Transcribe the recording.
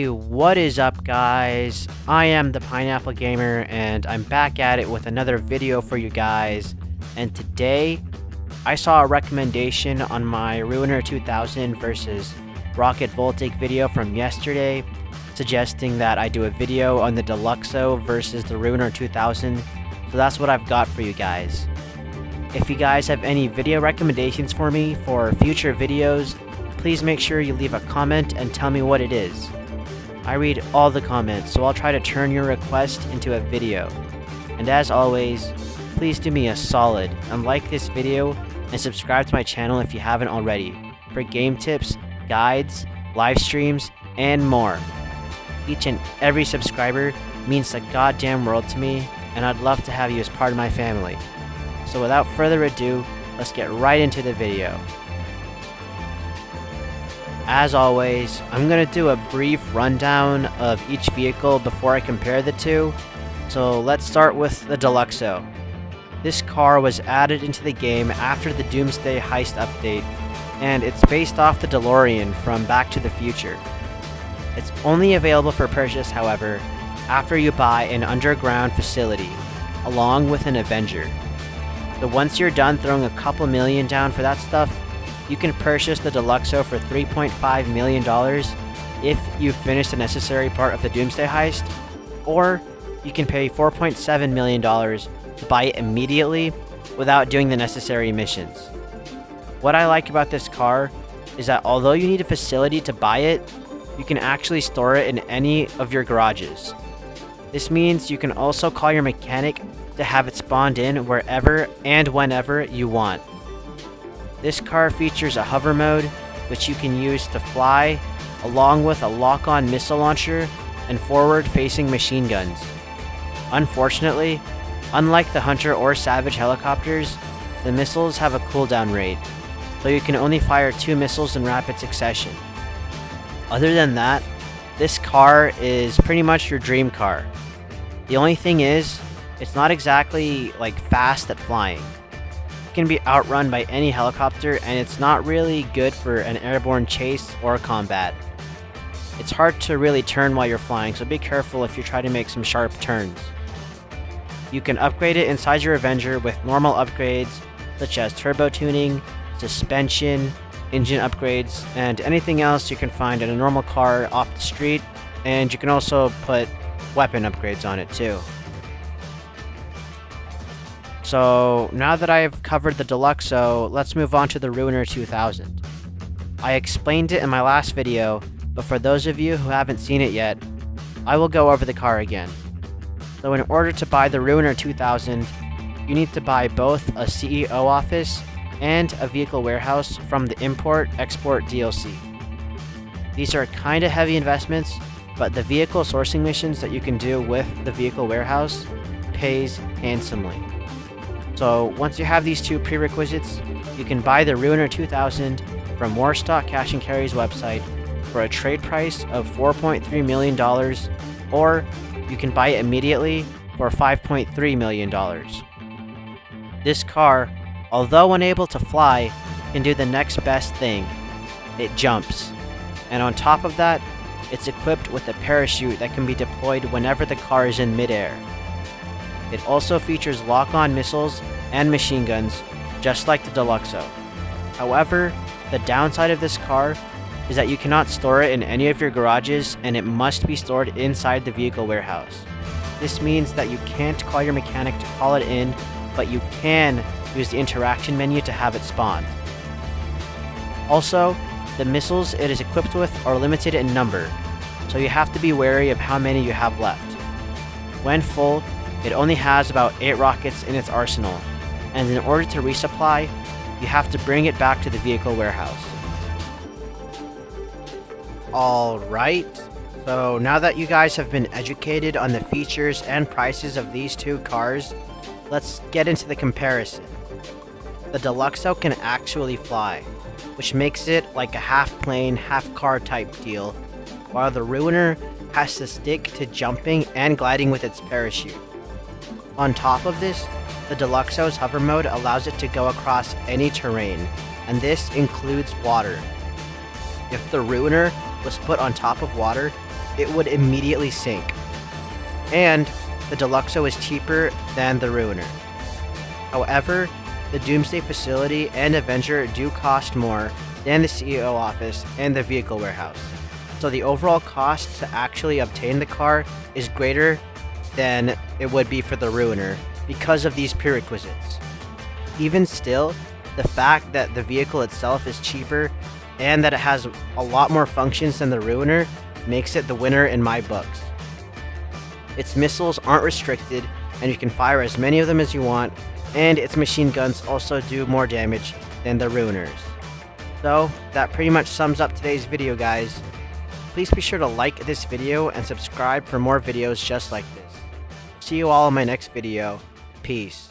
Hey, what is up, guys? I am the Pineapple Gamer, and I'm back at it with another video for you guys. And today, I saw a recommendation on my Ruiner 2000 versus Rocket Voltic video from yesterday, suggesting that I do a video on the Deluxo versus the Ruiner 2000, so that's what I've got for you guys. If you guys have any video recommendations for me for future videos, please make sure you leave a comment and tell me what it is. I read all the comments, so I'll try to turn your request into a video. And as always, please do me a solid and like this video and subscribe to my channel if you haven't already, for game tips, guides, live streams, and more. Each and every subscriber means the goddamn world to me, and I'd love to have you as part of my family. So without further ado, let's get right into the video. As always, I'm going to do a brief rundown of each vehicle before I compare the two. So let's start with the Deluxo. This car was added into the game after the Doomsday Heist update, and it's based off the DeLorean from Back to the Future. It's only available for purchase, however, after you buy an underground facility, along with an Avenger. So once you're done throwing a couple million down for that stuff, you can purchase the Deluxo for $3.5 million if you finish the necessary part of the Doomsday Heist, or you can pay $4.7 million to buy it immediately without doing the necessary missions. What I like about this car is that although you need a facility to buy it, you can actually store it in any of your garages. This means you can also call your mechanic to have it spawned in wherever and whenever you want. This car features a hover mode, which you can use to fly, along with a lock-on missile launcher and forward-facing machine guns. Unfortunately, unlike the Hunter or Savage helicopters, the missiles have a cooldown rate, so you can only fire 2 missiles in rapid succession. Other than that, this car is pretty much your dream car. The only thing is, it's not exactly fast at flying. It can be outrun by any helicopter, and it's not really good for an airborne chase or combat. It's hard to really turn while you're flying, so be careful if you try to make some sharp turns. You can upgrade it inside your Avenger with normal upgrades such as turbo tuning, suspension, engine upgrades, and anything else you can find in a normal car off the street, and you can also put weapon upgrades on it too. So now that I've covered the Deluxo, let's move on to the Ruiner 2000. I explained it in my last video, but for those of you who haven't seen it yet, I will go over the car again. So in order to buy the Ruiner 2000, you need to buy both a CEO office and a vehicle warehouse from the Import-Export DLC. These are kinda heavy investments, but the vehicle sourcing missions that you can do with the vehicle warehouse pays handsomely. So once you have these two prerequisites, you can buy the Ruiner 2000 from Warstock Cash and Carry's website for a trade price of $4.3 million, or you can buy it immediately for $5.3 million. This car, although unable to fly, can do the next best thing. It jumps. And on top of that, it's equipped with a parachute that can be deployed whenever the car is in midair. It also features lock-on missiles and machine guns, just like the Deluxo. However, the downside of this car is that you cannot store it in any of your garages, and it must be stored inside the vehicle warehouse. This means that you can't call your mechanic to call it in, but you can use the interaction menu to have it spawned. Also, the missiles it is equipped with are limited in number, so you have to be wary of how many you have left. When full, it only has about 8 rockets in its arsenal, and in order to resupply, you have to bring it back to the vehicle warehouse. Alright, so now that you guys have been educated on the features and prices of these two cars, let's get into the comparison. The Deluxo can actually fly, which makes it like a half-plane, half-car type deal, while the Ruiner has to stick to jumping and gliding with its parachute. On top of this, the Deluxo's hover mode allows it to go across any terrain, and this includes water. If the Ruiner was put on top of water, it would immediately sink. And the Deluxo is cheaper than the Ruiner. However, the Doomsday Facility and Avenger do cost more than the CEO office and the vehicle warehouse. So the overall cost to actually obtain the car is greater than it would be for the Ruiner because of these prerequisites. Even still, the fact that the vehicle itself is cheaper and that it has a lot more functions than the Ruiner makes it the winner in my books. Its missiles aren't restricted and you can fire as many of them as you want, and its machine guns also do more damage than the Ruiners. So that pretty much sums up today's video, guys. Please be sure to like this video and subscribe for more videos just like this. See you all in my next video. Peace.